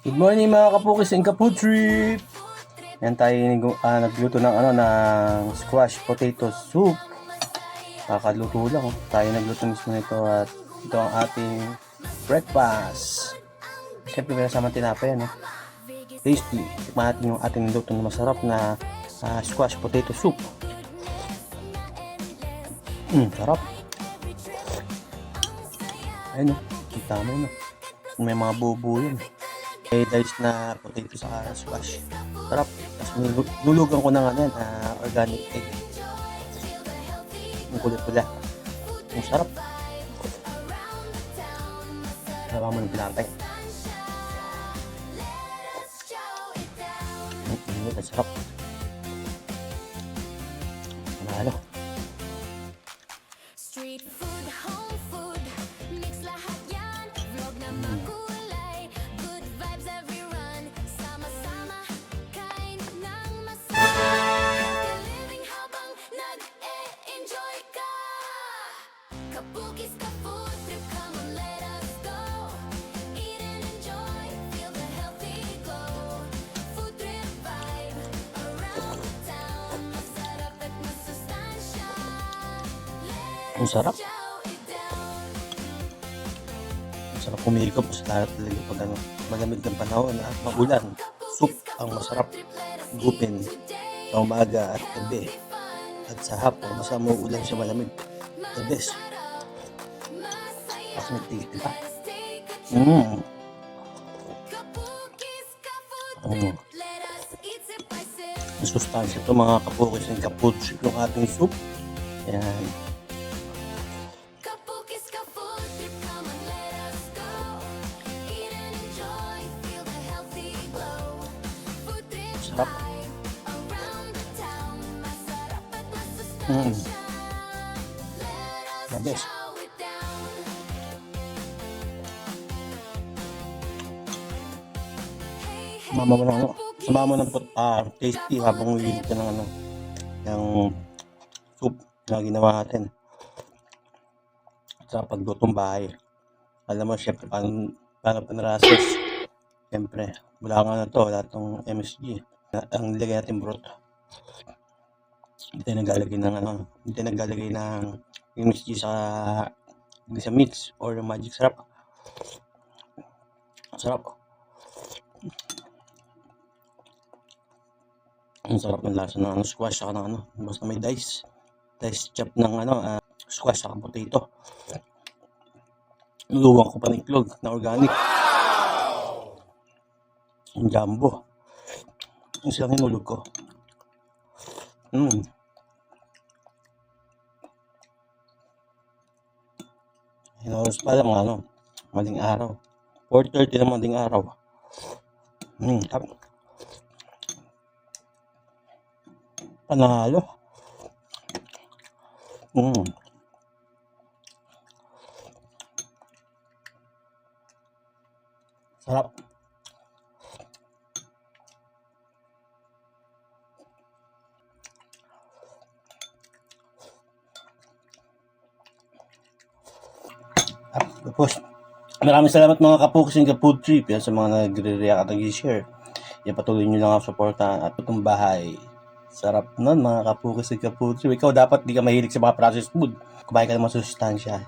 Good morning mga kapukis and kaputrip! Yan tayo nagluto ng ng squash potato soup. Kakaluto lang. Tayo nagluto mismo nito at ito ang ating breakfast. Siyempre may kasama tinapay, tasty. Tikman natin yung ating niluto na masarap na squash potato soup. Sarap. Ayun, tama yun. May mga bubo yun. May diced na potato sa squash. Sarap. Tapos nulugan ko ng organic egg. Ang kulay pula. Ang sarap. Sarap mo ng pinatay. Ang sarap. Manalo. Street food, home food, mix lahat yan. Vlog na makulay, good vibes every run. Sama-sama, kain ng masarap. Living habang nag-e-enjoy ka. Kapukis ka food trip, come on let us go. Eat and enjoy, feel the healthy glow. Food trip vibe, around town. Masarap at masustansya. Ang sarap. Ang sarap kumikap sa lahat talaga pag malamig ng panahon at maulan. Soup ang masarap gupin sa umaga at gabi. At sa hapon, basta mauulan siya malamig. The best. Tapos may taste, diba? Ang sustansya ito mga kapukis ng kaputsi yung ating soup. Ayan. Sarap. The best. Sumama ng tasty habang ulit ka ng yung soup na ginawa natin sa paglutong bahay. Alam mo, syempre, paano panarasos? Syempre, wala nga na to, wala itong MSG. Ang nilagay natin broth. Hindi tayo naglalagay ng MSG sa mix or magic sarap. Sarap. Ang sarap ng lasa ng squash saka ng basta may dice chop ng squash saka potato. Nuluwang ko pa ng itlog na organic. Ang jumbo. Yung silang hinulog ko. Hinoros pa lang maling araw. 4:30 na maling araw. Panalo. Sarap. Tapos, maraming salamat mga kapukis and kaputri sa mga nagre-react at nag-share. Yan, patuloy nyo lang ang suportahan at itong bahay. Sarap nun mga kapukis and kaputri. Ikaw dapat di ka mahilig sa mga processed food. Kumain ka ng masustansya.